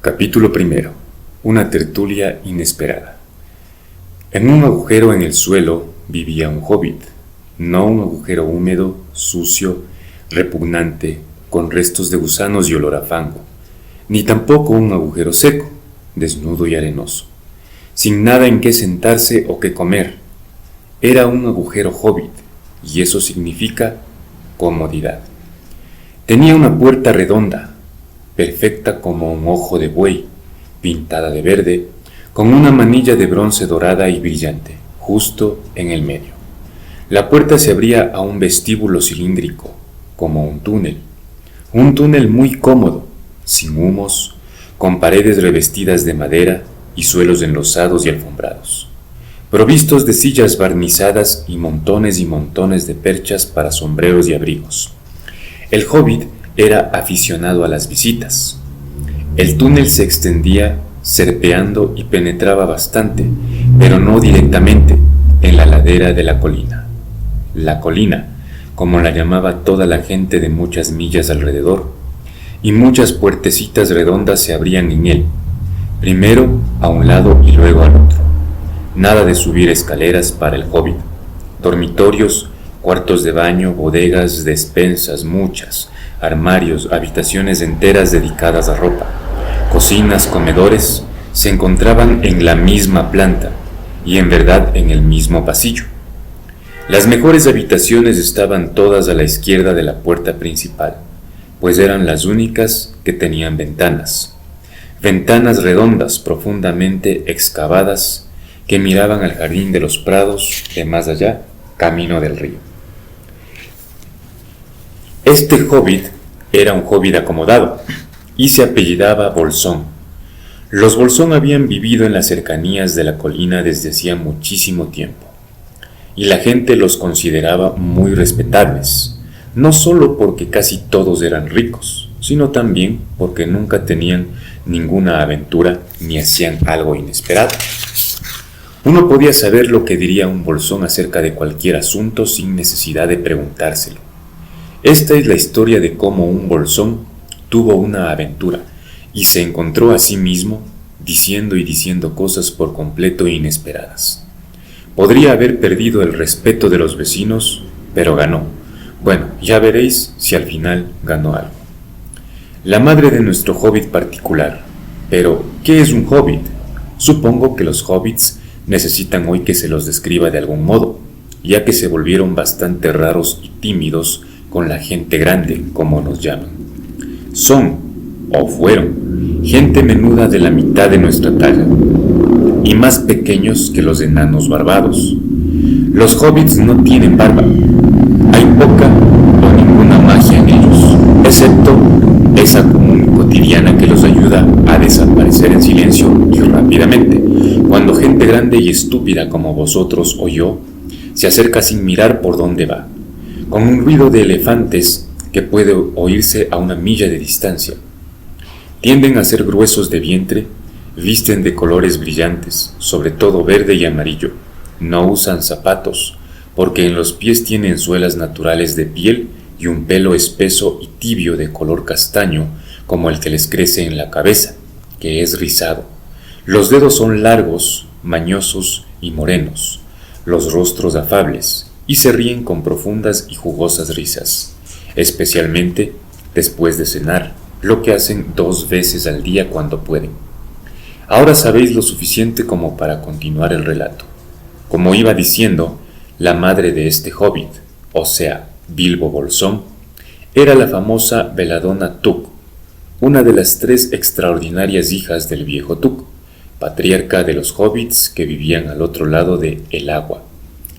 Capítulo primero. Una tertulia inesperada. En un agujero en el suelo vivía un hobbit, no un agujero húmedo, sucio, repugnante, con restos de gusanos y olor a fango, ni tampoco un agujero seco, desnudo y arenoso, sin nada en qué sentarse o qué comer. Era un agujero hobbit, y eso significa comodidad. Tenía una puerta redonda, perfecta como un ojo de buey, pintada de verde, con una manilla de bronce dorada y brillante, justo en el medio. La puerta se abría a un vestíbulo cilíndrico, como un túnel muy cómodo, sin humos, con paredes revestidas de madera y suelos enlosados y alfombrados, provistos de sillas barnizadas y montones de perchas para sombreros y abrigos. El hobbit era aficionado a las visitas. El túnel se extendía serpeando y penetraba bastante, pero no directamente, en la ladera de la colina. La colina, como la llamaba toda la gente de muchas millas alrededor, y muchas puertecitas redondas se abrían en él, primero a un lado y luego al otro. Nada de subir escaleras para el hobbit. Dormitorios, cuartos de baño, bodegas, despensas, muchas, armarios, habitaciones enteras dedicadas a ropa, cocinas, comedores, se encontraban en la misma planta y en verdad en el mismo pasillo. Las mejores habitaciones estaban todas a la izquierda de la puerta principal, pues eran las únicas que tenían ventanas redondas profundamente excavadas que miraban al jardín de los prados de más allá, camino del río. Este hobbit era un hobbit acomodado y se apellidaba Bolsón. Los Bolsón habían vivido en las cercanías de la colina desde hacía muchísimo tiempo, y la gente los consideraba muy respetables, no solo porque casi todos eran ricos, sino también porque nunca tenían ninguna aventura ni hacían algo inesperado. Uno podía saber lo que diría un Bolsón acerca de cualquier asunto sin necesidad de preguntárselo. Esta es la historia de cómo un Bolsón tuvo una aventura y se encontró a sí mismo diciendo cosas por completo inesperadas. Podría haber perdido el respeto de los vecinos, pero ganó. Bueno, ya veréis si al final ganó algo. La madre de nuestro hobbit particular. Pero, ¿qué es un hobbit? Supongo que los hobbits necesitan hoy que se los describa de algún modo, ya que se volvieron bastante raros y tímidos con la gente grande, como nos llaman. Son, o fueron, gente menuda de la mitad de nuestra talla, y más pequeños que los enanos barbados. Los hobbits no tienen barba, hay poca o ninguna magia en ellos, excepto esa común y cotidiana que los ayuda a desaparecer en silencio y rápidamente, cuando gente grande y estúpida como vosotros o yo se acerca sin mirar por dónde va, con un ruido de elefantes que puede oírse a una milla de distancia. Tienden a ser gruesos de vientre, visten de colores brillantes, sobre todo verde y amarillo. No usan zapatos, porque en los pies tienen suelas naturales de piel y un pelo espeso y tibio de color castaño, como el que les crece en la cabeza, que es rizado. Los dedos son largos, mañosos y morenos, los rostros afables, y se ríen con profundas y jugosas risas, especialmente después de cenar, lo que hacen 2 veces al día cuando pueden. Ahora sabéis lo suficiente como para continuar el relato. Como iba diciendo, la madre de este hobbit, o sea, Bilbo Bolsón, era la famosa Belladonna Took, una de las 3 extraordinarias hijas del viejo Took, patriarca de los hobbits que vivían al otro lado de El Agua,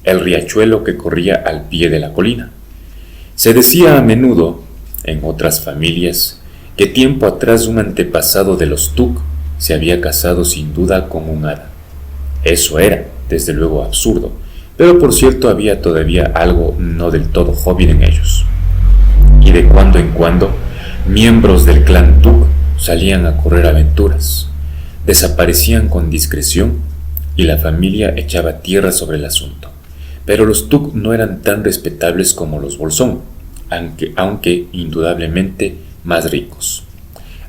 el riachuelo que corría al pie de la colina. Se decía a menudo, en otras familias, que tiempo atrás un antepasado de los Took se había casado sin duda con un hada. Eso era, desde luego, absurdo, pero por cierto había todavía algo no del todo hobbit en ellos. Y de cuando en cuando, miembros del clan Took salían a correr aventuras, desaparecían con discreción y la familia echaba tierra sobre el asunto. Pero los Took no eran tan respetables como los Bolsón, aunque indudablemente más ricos.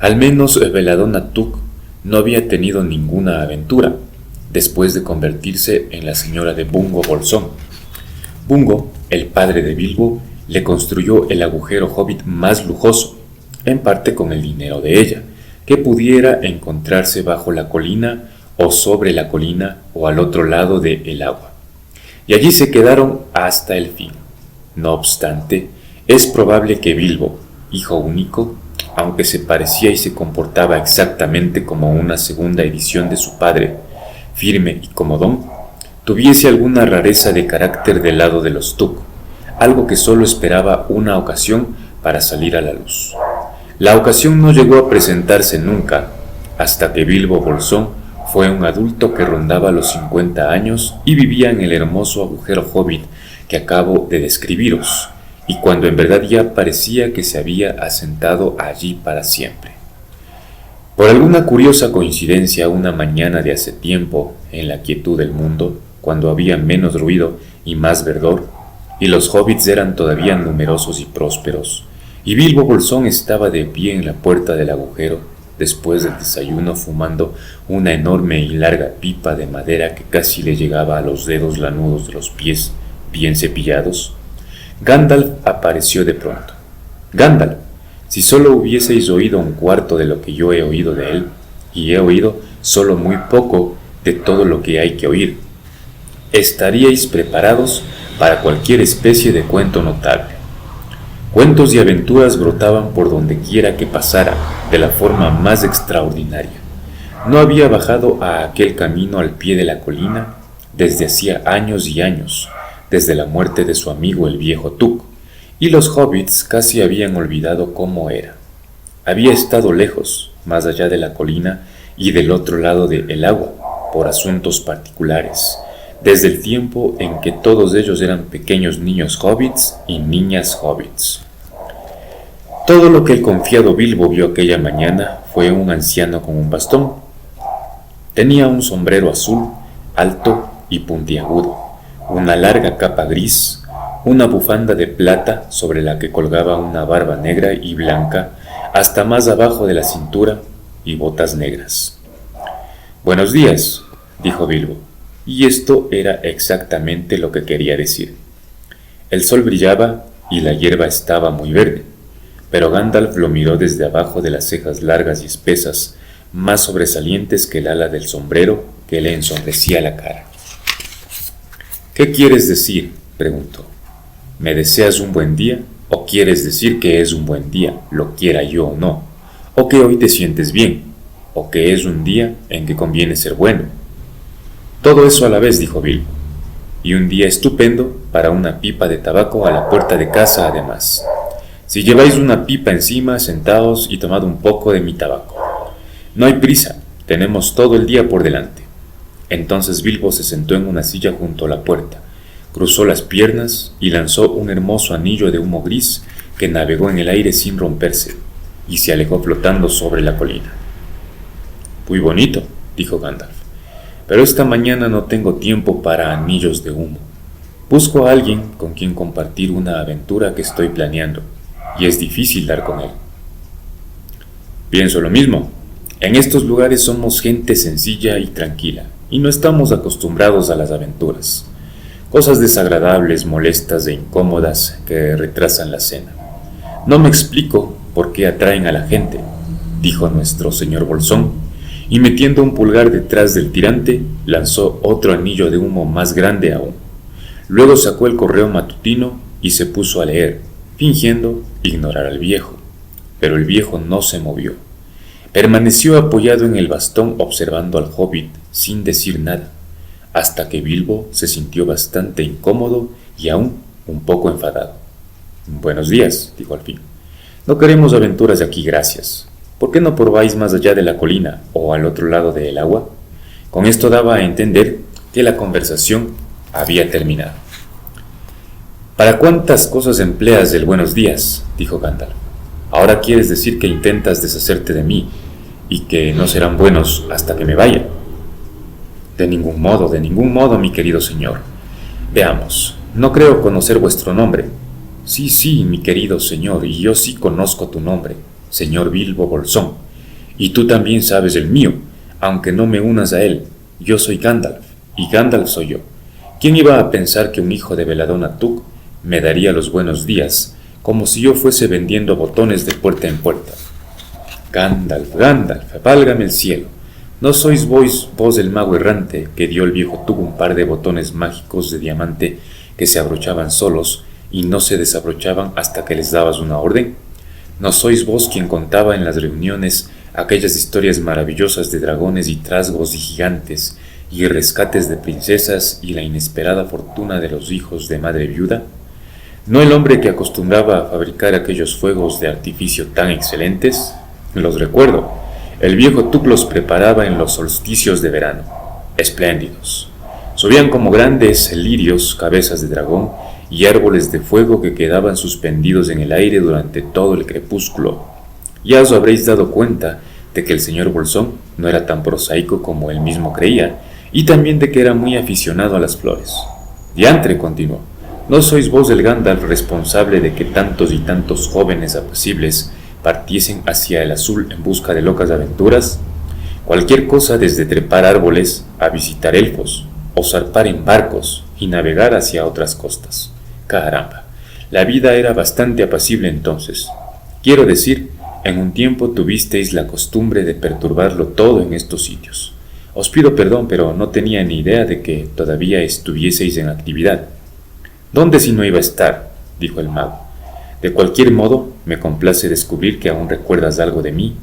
Al menos Belladonna Tuck no había tenido ninguna aventura después de convertirse en la señora de Bungo Bolsón. Bungo, el padre de Bilbo, le construyó el agujero hobbit más lujoso, en parte con el dinero de ella, que pudiera encontrarse bajo la colina o sobre la colina o al otro lado de el agua. Y allí se quedaron hasta el fin. No obstante, es probable que Bilbo, hijo único, aunque se parecía y se comportaba exactamente como una segunda edición de su padre, firme y comodón, tuviese alguna rareza de carácter del lado de los Tuck, algo que solo esperaba una ocasión para salir a la luz. La ocasión no llegó a presentarse nunca, hasta que Bilbo Bolsón fue un adulto que rondaba los 50 años y vivía en el hermoso agujero hobbit que acabo de describiros, y cuando en verdad ya parecía que se había asentado allí para siempre. Por alguna curiosa coincidencia, una mañana de hace tiempo, en la quietud del mundo, cuando había menos ruido y más verdor, y los hobbits eran todavía numerosos y prósperos, y Bilbo Bolsón estaba de pie en la puerta del agujero, después del desayuno, fumando una enorme y larga pipa de madera que casi le llegaba a los dedos lanudos de los pies, bien cepillados, Gandalf apareció de pronto. Gandalf, si solo hubieseis oído un cuarto de lo que yo he oído de él, y he oído solo muy poco de todo lo que hay que oír, estaríais preparados para cualquier especie de cuento notable. Cuentos y aventuras brotaban por donde quiera que pasara, de la forma más extraordinaria. No había bajado a aquel camino al pie de la colina desde hacía años y años, desde la muerte de su amigo el viejo Tuck, y los hobbits casi habían olvidado cómo era. Había estado lejos, más allá de la colina y del otro lado de el agua, por asuntos particulares, desde el tiempo en que todos ellos eran pequeños niños hobbits y niñas hobbits. Todo lo que el confiado Bilbo vio aquella mañana fue un anciano con un bastón. Tenía un sombrero azul, alto y puntiagudo, una larga capa gris, una bufanda de plata sobre la que colgaba una barba negra y blanca hasta más abajo de la cintura y botas negras. «Buenos días», dijo Bilbo, y esto era exactamente lo que quería decir. El sol brillaba y la hierba estaba muy verde, pero Gandalf lo miró desde abajo de las cejas largas y espesas, más sobresalientes que el ala del sombrero que le ensombrecía la cara. «¿Qué quieres decir?», preguntó. «¿Me deseas un buen día? ¿O quieres decir que es un buen día, lo quiera yo o no? ¿O que hoy te sientes bien? ¿O que es un día en que conviene ser bueno?». «Todo eso a la vez», dijo Bilbo, «y un día estupendo para una pipa de tabaco a la puerta de casa además. Si lleváis una pipa encima, sentaos y tomad un poco de mi tabaco. No hay prisa, tenemos todo el día por delante». Entonces Bilbo se sentó en una silla junto a la puerta, cruzó las piernas y lanzó un hermoso anillo de humo gris que navegó en el aire sin romperse y se alejó flotando sobre la colina. «Muy bonito», dijo Gandalf, «pero esta mañana no tengo tiempo para anillos de humo. Busco a alguien con quien compartir una aventura que estoy planeando, y es difícil dar con él». «Pienso lo mismo. En estos lugares somos gente sencilla y tranquila, y no estamos acostumbrados a las aventuras, cosas desagradables, molestas e incómodas que retrasan la cena. No me explico por qué atraen a la gente», dijo nuestro señor Bolsón, y metiendo un pulgar detrás del tirante, lanzó otro anillo de humo más grande aún. Luego sacó el correo matutino y se puso a leer, fingiendo ignorar al viejo. Pero el viejo no se movió. Permaneció apoyado en el bastón observando al hobbit sin decir nada, hasta que Bilbo se sintió bastante incómodo y aún un poco enfadado. «Buenos días», dijo al fin. «No queremos aventuras de aquí, gracias. ¿Por qué no probáis más allá de la colina o al otro lado del agua?». Con esto daba a entender que la conversación había terminado. «¿Para cuántas cosas empleas el buenos días?», dijo Gandalf. «Ahora quieres decir que intentas deshacerte de mí y que no serán buenos hasta que me vaya». De ningún modo, mi querido señor. Veamos, no creo conocer vuestro nombre». «Sí, mi querido señor, y yo sí conozco tu nombre, señor Bilbo Bolsón, Y tú también sabes el mío, aunque no me unas a él. Yo soy Gandalf, y Gandalf soy yo. ¿Quién iba a pensar que un hijo de Belladonna Took me daría los buenos días, como si yo fuese vendiendo botones de puerta en puerta? Gandalf, Gandalf, válgame el cielo. ¿No sois vos el mago errante que dio el viejo Tug un par de botones mágicos de diamante que se abrochaban solos y no se desabrochaban hasta que les dabas una orden? ¿No sois vos quien contaba en las reuniones aquellas historias maravillosas de dragones y trasgos y gigantes y rescates de princesas y la inesperada fortuna de los hijos de madre viuda? ¿No el hombre que acostumbraba a fabricar aquellos fuegos de artificio tan excelentes? Los recuerdo. El viejo Tug los preparaba en los solsticios de verano. Espléndidos. Subían como grandes lirios, cabezas de dragón y árboles de fuego que quedaban suspendidos en el aire durante todo el crepúsculo. Ya os habréis dado cuenta de que el señor Bolsón no era tan prosaico como él mismo creía, y también de que era muy aficionado a las flores. Diantre, continuó, ¿no sois vos el Gandalf responsable de que tantos y tantos jóvenes apacibles partiesen hacia el azul en busca de locas aventuras? Cualquier cosa desde trepar árboles a visitar elfos, o zarpar en barcos y navegar hacia otras costas. Caramba, la vida era bastante apacible entonces. Quiero decir, en un tiempo tuvisteis la costumbre de perturbarlo todo en estos sitios. Os pido perdón, pero no tenía ni idea de que todavía estuvieseis en actividad. ¿Dónde si no iba a estar?, dijo el mago. De cualquier modo, me complace descubrir que aún recuerdas algo de mí.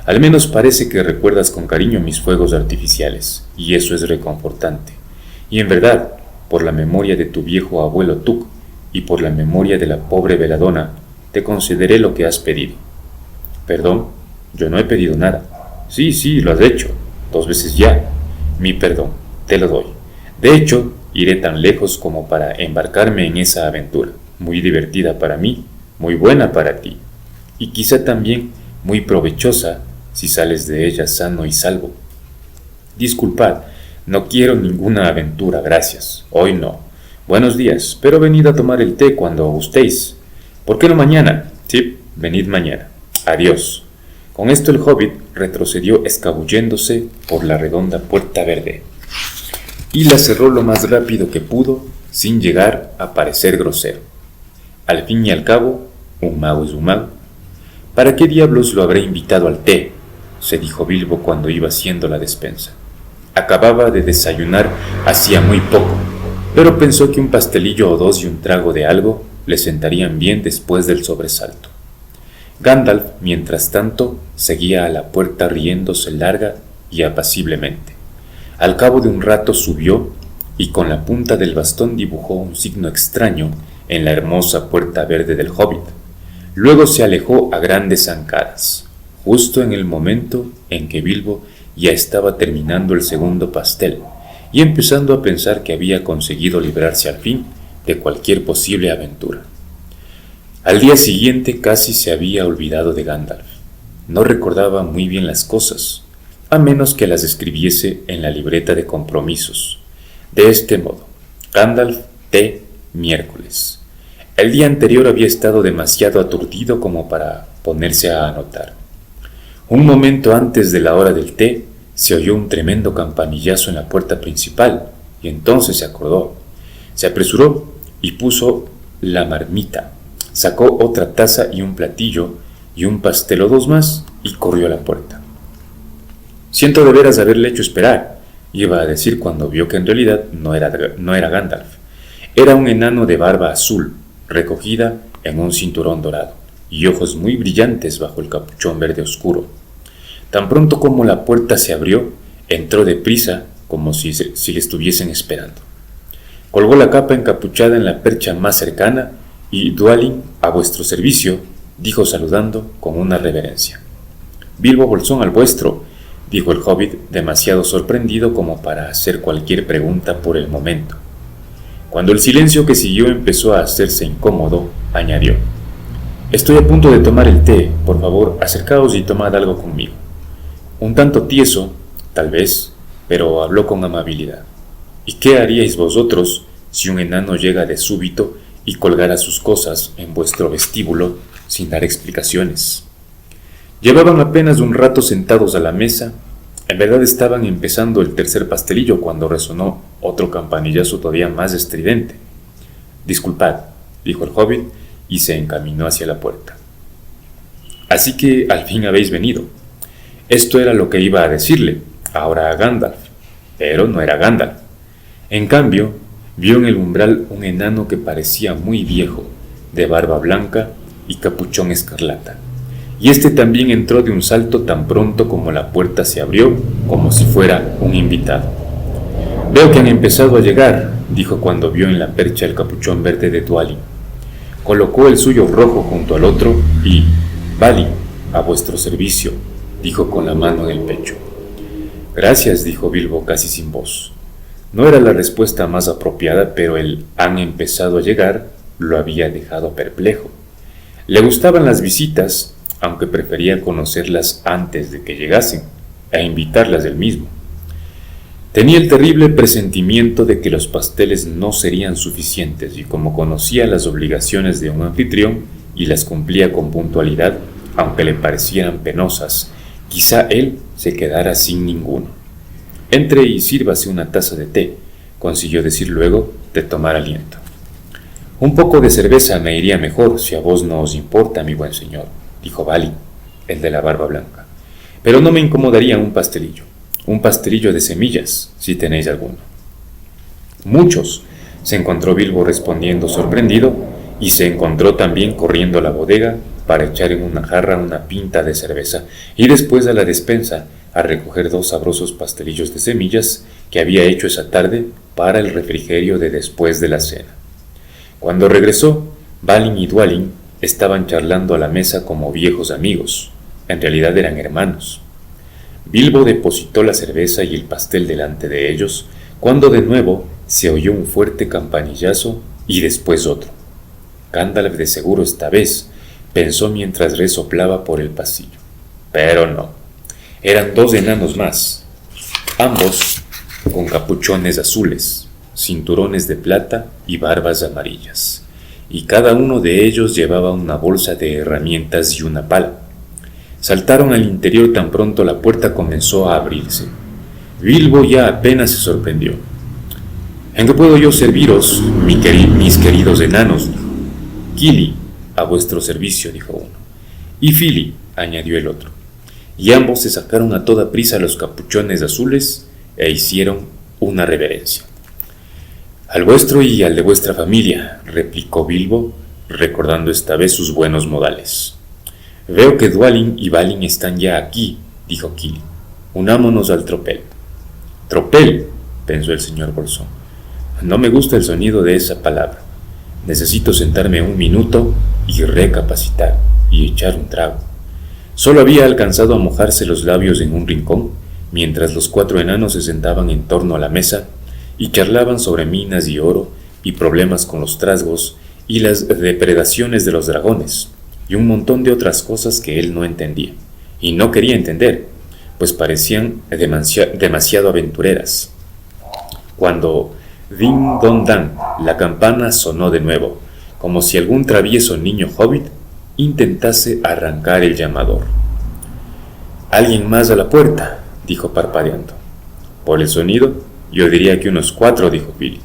Al menos parece que recuerdas con cariño mis fuegos artificiales, y eso es reconfortante. Y en verdad, por la memoria de tu viejo abuelo Tug y por la memoria de la pobre Belladonna, te concederé lo que has pedido. ¿Perdón? Yo no he pedido nada. Sí, lo has hecho, 2 veces ya. Mi perdón, te lo doy. De hecho, iré tan lejos como para embarcarme en esa aventura, muy divertida para mí, muy buena para ti, y quizá también muy provechosa si sales de ella sano y salvo. Disculpad, no quiero ninguna aventura, gracias, hoy no. Buenos días, pero venid a tomar el té cuando gustéis. ¿Por qué no mañana? Sí, venid mañana. Adiós. Con esto el hobbit retrocedió escabulléndose por la redonda puerta verde, y la cerró lo más rápido que pudo, sin llegar a parecer grosero. Al fin y al cabo, un mago es un mago. ¿Para qué diablos lo habré invitado al té?, se dijo Bilbo cuando iba haciendo la despensa. Acababa de desayunar hacía muy poco, pero pensó que un pastelillo o 2 y un trago de algo le sentarían bien después del sobresalto. Gandalf, mientras tanto, seguía a la puerta riéndose larga y apaciblemente. Al cabo de un rato subió y con la punta del bastón dibujó un signo extraño en la hermosa puerta verde del hobbit. Luego se alejó a grandes zancadas, justo en el momento en que Bilbo ya estaba terminando el segundo pastel y empezando a pensar que había conseguido librarse al fin de cualquier posible aventura. Al día siguiente casi se había olvidado de Gandalf. No recordaba muy bien las cosas, a menos que las escribiese en la libreta de compromisos. De este modo, Gandalf, té, miércoles. El día anterior había estado demasiado aturdido como para ponerse a anotar. Un momento antes de la hora del té, se oyó un tremendo campanillazo en la puerta principal, y entonces se acordó. Se apresuró y puso la marmita, sacó otra taza y un platillo, y un pastel o 2 más, y corrió a la puerta. Siento de veras haberle hecho esperar, iba a decir cuando vio que en realidad no era Gandalf. Era un enano de barba azul, recogida en un cinturón dorado, y ojos muy brillantes bajo el capuchón verde oscuro. Tan pronto como la puerta se abrió, entró deprisa como si le estuviesen esperando. Colgó la capa encapuchada en la percha más cercana y Dwalin, a vuestro servicio, dijo saludando con una reverencia. Bilbo Bolsón al vuestro, dijo el hobbit, demasiado sorprendido como para hacer cualquier pregunta por el momento. Cuando el silencio que siguió empezó a hacerse incómodo, añadió: Estoy a punto de tomar el té, por favor, acercaos y tomad algo conmigo. Un tanto tieso, tal vez, pero habló con amabilidad. ¿Y qué haríais vosotros si un enano llega de súbito y colgara sus cosas en vuestro vestíbulo sin dar explicaciones? Llevaban apenas un rato sentados a la mesa. En verdad estaban empezando el tercer pastelillo cuando resonó otro campanillazo todavía más estridente. «Disculpad», dijo el hobbit, y se encaminó hacia la puerta. «Así que al fin habéis venido». Esto era lo que iba a decirle ahora a Gandalf, pero no era Gandalf. En cambio, vio en el umbral un enano que parecía muy viejo, de barba blanca y capuchón escarlata, y este también entró de un salto tan pronto como la puerta se abrió, como si fuera un invitado. «Veo que han empezado a llegar», dijo cuando vio en la percha el capuchón verde de Dwalin. Colocó el suyo rojo junto al otro y «Balin, a vuestro servicio», dijo con la mano en el pecho. «Gracias», dijo Bilbo casi sin voz. No era la respuesta más apropiada, pero el «han empezado a llegar» lo había dejado perplejo. Le gustaban las visitas, aunque prefería conocerlas antes de que llegasen, e invitarlas él mismo. Tenía el terrible presentimiento de que los pasteles no serían suficientes, y como conocía las obligaciones de un anfitrión y las cumplía con puntualidad, aunque le parecieran penosas, quizá él se quedara sin ninguno. «Entre y sírvase una taza de té», consiguió decir luego de tomar aliento. «Un poco de cerveza me iría mejor, si a vos no os importa, mi buen señor», dijo Balin, el de la barba blanca. «Pero no me incomodaría un pastelillo de semillas, si tenéis alguno». «Muchos», se encontró Bilbo respondiendo sorprendido, y se encontró también corriendo a la bodega para echar en una jarra una pinta de cerveza, y después a la despensa a recoger 2 sabrosos pastelillos de semillas que había hecho esa tarde para el refrigerio de después de la cena. Cuando regresó, Balin y Dwalin estaban charlando a la mesa como viejos amigos. En realidad eran hermanos. Bilbo depositó la cerveza y el pastel delante de ellos, cuando de nuevo se oyó un fuerte campanillazo y después otro. Gandalf de seguro esta vez, pensó mientras resoplaba por el pasillo. Pero no. Eran 2 enanos más, ambos con capuchones azules, cinturones de plata y barbas amarillas, y cada uno de ellos llevaba una bolsa de herramientas y una pala. Saltaron al interior tan pronto la puerta comenzó a abrirse. Bilbo ya apenas se sorprendió. «¿En qué puedo yo serviros, mis queridos enanos?», dijo. «Kili, a vuestro servicio», dijo uno. «Y Fili», añadió el otro. Y ambos se sacaron a toda prisa los capuchones azules e hicieron una reverencia. «Al vuestro y al de vuestra familia», replicó Bilbo, recordando esta vez sus buenos modales. «Veo que Dwalin y Balin están ya aquí», dijo Kili. «Unámonos al tropel». «¿Tropel?», pensó el señor Bolsón. «No me gusta el sonido de esa palabra. Necesito sentarme un minuto y recapacitar y echar un trago». Solo había alcanzado a mojarse los labios en un rincón, mientras los 4 enanos se sentaban en torno a la mesa y charlaban sobre minas y oro y problemas con los trasgos y las depredaciones de los dragones y un montón de otras cosas que él no entendía y no quería entender, pues parecían demasiado aventureras. Cuando «Ding Don Dan», la campana sonó de nuevo, como si algún travieso niño hobbit intentase arrancar el llamador. «¿Alguien más a la puerta?», dijo parpadeando. «Por el sonido, yo diría que unos 4», dijo Fili.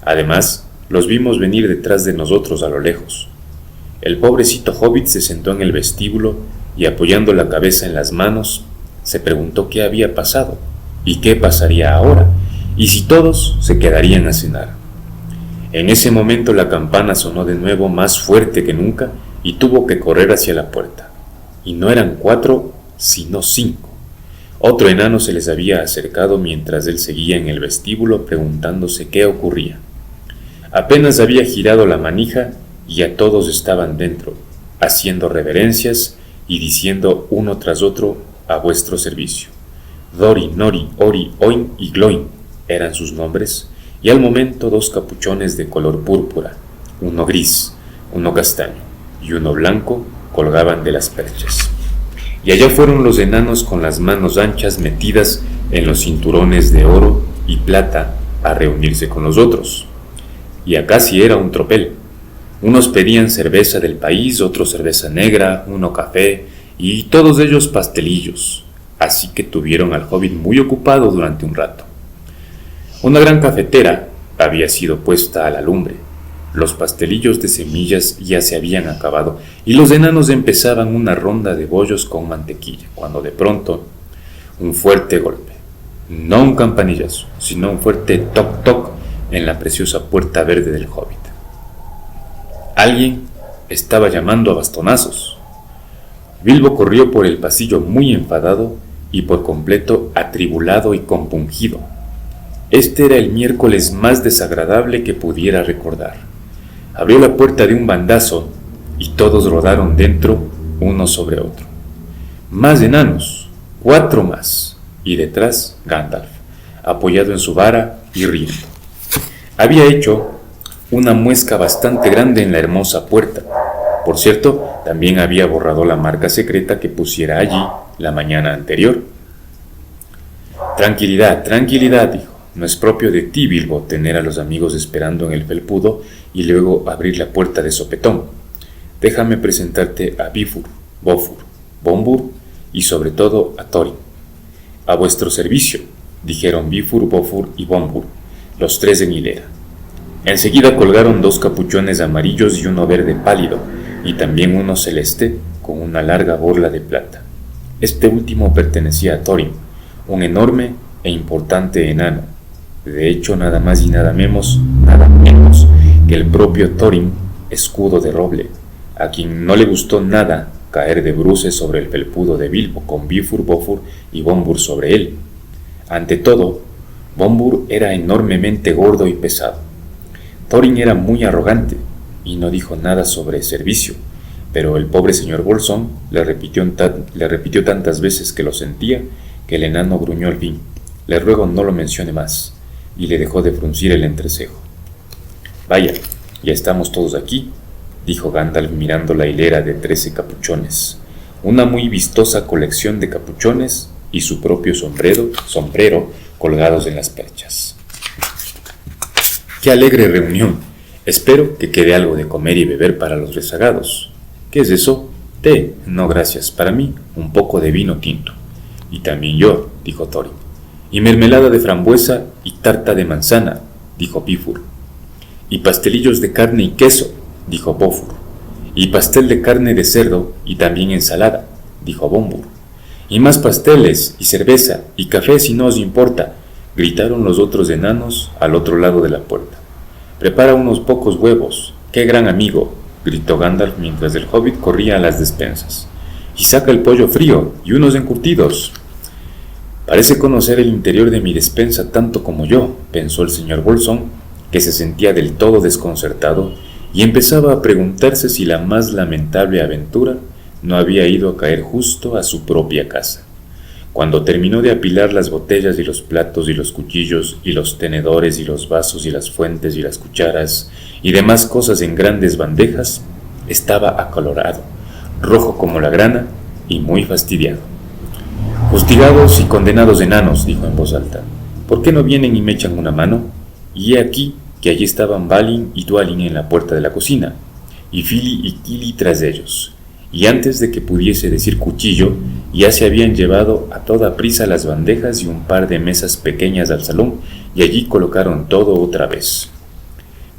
«Además, los vimos venir detrás de nosotros a lo lejos». El pobrecito hobbit se sentó en el vestíbulo y, apoyando la cabeza en las manos, se preguntó qué había pasado y qué pasaría ahora, y si todos se quedarían a cenar. En ese momento la campana sonó de nuevo más fuerte que nunca y tuvo que correr hacia la puerta. Y no eran 4, sino 5. Otro enano se les había acercado mientras él seguía en el vestíbulo preguntándose qué ocurría. Apenas había girado la manija y ya todos estaban dentro, haciendo reverencias y diciendo uno tras otro: «A vuestro servicio». Dori, Nori, Ori, Oin y Gloin eran sus nombres, y al momento 2 capuchones de color púrpura, uno gris, uno castaño y uno blanco, colgaban de las perchas. Y allá fueron los enanos con las manos anchas metidas en los cinturones de oro y plata a reunirse con los otros. Y acá sí era un tropel. Unos pedían cerveza del país, otros cerveza negra, uno café y todos ellos pastelillos, así que tuvieron al hobbit muy ocupado durante un rato. Una gran cafetera había sido puesta a la lumbre. Los pastelillos de semillas ya se habían acabado y los enanos empezaban una ronda de bollos con mantequilla, cuando de pronto un fuerte golpe, no un campanillazo, sino un fuerte toc toc en la preciosa puerta verde del hobbit. Alguien estaba llamando a bastonazos. Bilbo corrió por el pasillo muy enfadado y por completo atribulado y compungido. Este era el miércoles más desagradable que pudiera recordar. Abrió la puerta de un bandazo y todos rodaron dentro uno sobre otro. Más enanos, 4 más, y detrás Gandalf, apoyado en su vara y riendo. Había hecho una muesca bastante grande en la hermosa puerta. Por cierto, también había borrado la marca secreta que pusiera allí la mañana anterior. Tranquilidad, tranquilidad, dijo. No es propio de ti, Bilbo, tener a los amigos esperando en el felpudo y luego abrir la puerta de sopetón. Déjame presentarte a Bifur, Bofur, Bombur y sobre todo a Thorin. A vuestro servicio, dijeron Bifur, Bofur y Bombur, los 3 en hilera. Enseguida colgaron 2 capuchones amarillos y uno verde pálido, y también uno celeste con una larga borla de plata. Este último pertenecía a Thorin, un enorme e importante enano. De hecho, nada más y nada menos que el propio Thorin, escudo de roble, a quien no le gustó nada caer de bruces sobre el felpudo de Bilbo, con Bifur, Bofur y Bombur sobre él. Ante todo, Bombur era enormemente gordo y pesado. Thorin era muy arrogante y no dijo nada sobre servicio, pero el pobre señor Bolsón le repitió tantas veces que lo sentía que el enano gruñó al fin: le ruego no lo mencione más, y le dejó de fruncir el entrecejo. Vaya, ya estamos todos aquí, dijo Gandalf mirando la hilera de 13 capuchones, una muy vistosa colección de capuchones y su propio sombrero colgados en las perchas. ¡Qué alegre reunión! Espero que quede algo de comer y beber para los rezagados. ¿Qué es eso? Té. No, gracias. Para mí, un poco de vino tinto. Y también yo, dijo Thorin. Y mermelada de frambuesa y tarta de manzana, dijo Bifur. Y pastelillos de carne y queso, dijo Bofur. Y pastel de carne de cerdo y también ensalada, dijo Bombur. Y más pasteles y cerveza y café si no os importa, gritaron los otros enanos al otro lado de la puerta. Prepara unos pocos huevos, qué gran amigo, gritó Gandalf mientras el hobbit corría a las despensas. Y saca el pollo frío y unos encurtidos. Parece conocer el interior de mi despensa tanto como yo, pensó el señor Bolsón, que se sentía del todo desconcertado y empezaba a preguntarse si la más lamentable aventura no había ido a caer justo a su propia casa. Cuando terminó de apilar las botellas y los platos y los cuchillos y los tenedores y los vasos y las fuentes y las cucharas y demás cosas en grandes bandejas, estaba acolorado, rojo como la grana y muy fastidiado. Fustigados y condenados enanos, dijo en voz alta, ¿por qué no vienen y me echan una mano? Y he aquí que allí estaban Balin y Dwalin en la puerta de la cocina, y Fili y Kili tras ellos, y antes de que pudiese decir cuchillo, ya se habían llevado a toda prisa las bandejas y un par de mesas pequeñas al salón, y allí colocaron todo otra vez.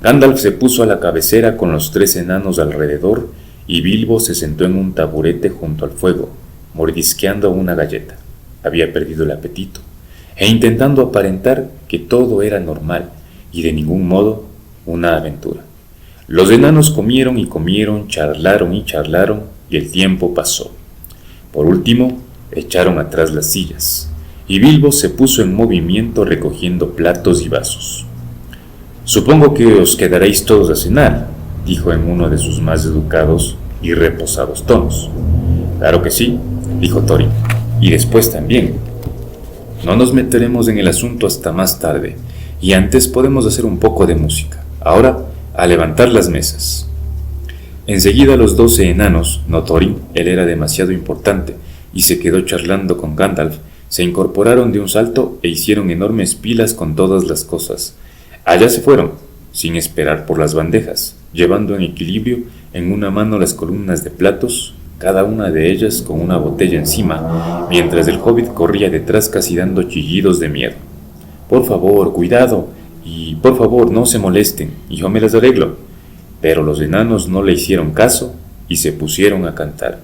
Gandalf se puso a la cabecera con los 3 enanos alrededor, y Bilbo se sentó en un taburete junto al fuego, mordisqueando una galleta. Había perdido el apetito, e intentando aparentar que todo era normal, y de ningún modo una aventura. Los enanos comieron y comieron, charlaron y charlaron, y el tiempo pasó. Por último, echaron atrás las sillas, y Bilbo se puso en movimiento recogiendo platos y vasos. «Supongo que os quedaréis todos a cenar», dijo en uno de sus más educados y reposados tonos. «Claro que sí», dijo Thorin, «y después también. No nos meteremos en el asunto hasta más tarde, y antes podemos hacer un poco de música. Ahora, a levantar las mesas». Enseguida los 12 enanos, no Thorin, él era demasiado importante, y se quedó charlando con Gandalf, se incorporaron de un salto e hicieron enormes pilas con todas las cosas. Allá se fueron, sin esperar por las bandejas, llevando en equilibrio en una mano las columnas de platos, cada una de ellas con una botella encima, mientras el hobbit corría detrás casi dando chillidos de miedo. «Por favor, cuidado, y por favor no se molesten, yo me las arreglo». Pero los enanos no le hicieron caso y se pusieron a cantar.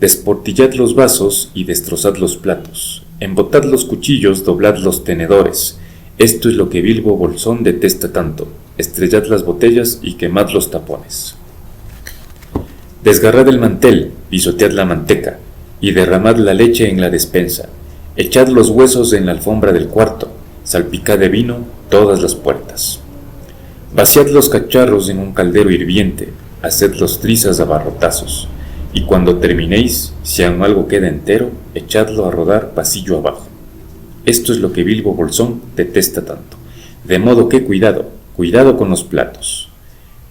«Desportillad los vasos y destrozad los platos, embotad los cuchillos, doblad los tenedores. Esto es lo que Bilbo Bolsón detesta tanto. Estrellad las botellas y quemad los tapones. Desgarrad el mantel, pisotead la manteca, y derramad la leche en la despensa. Echad los huesos en la alfombra del cuarto, salpicad de vino todas las puertas. Vaciad los cacharros en un caldero hirviente, hacedlos trizas a barrotazos, y cuando terminéis, si aún algo queda entero, echadlo a rodar pasillo abajo. Esto es lo que Bilbo Bolsón detesta tanto, de modo que cuidado, cuidado con los platos».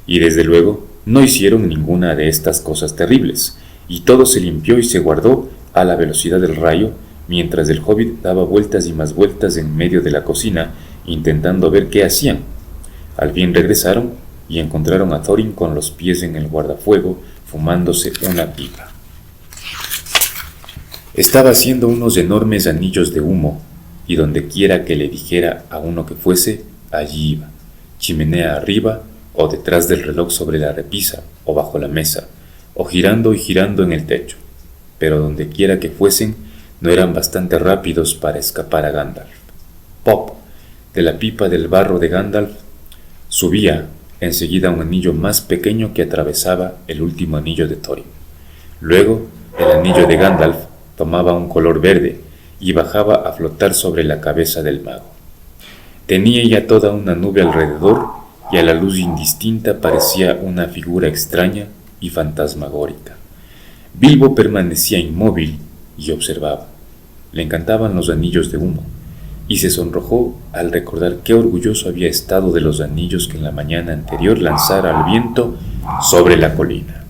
Y desde luego no hicieron ninguna de estas cosas terribles, y todo se limpió y se guardó a la velocidad del rayo, mientras el hobbit daba vueltas y más vueltas en medio de la cocina, intentando ver qué hacían. Al fin regresaron y encontraron a Thorin con los pies en el guardafuego, fumándose una pipa. Estaba haciendo unos enormes anillos de humo, y donde quiera que le dijera a uno que fuese, allí iba, chimenea arriba, o detrás del reloj sobre la repisa, o bajo la mesa, o girando y girando en el techo. Pero donde quiera que fuesen, no eran bastante rápidos para escapar a Gandalf. Pop, de la pipa del barro de Gandalf, subía enseguida un anillo más pequeño que atravesaba el último anillo de Thorin. Luego, el anillo de Gandalf tomaba un color verde y bajaba a flotar sobre la cabeza del mago. Tenía ya toda una nube alrededor y a la luz indistinta parecía una figura extraña y fantasmagórica. Bilbo permanecía inmóvil y observaba. Le encantaban los anillos de humo, y se sonrojó al recordar qué orgulloso había estado de los anillos que en la mañana anterior lanzara al viento sobre la colina.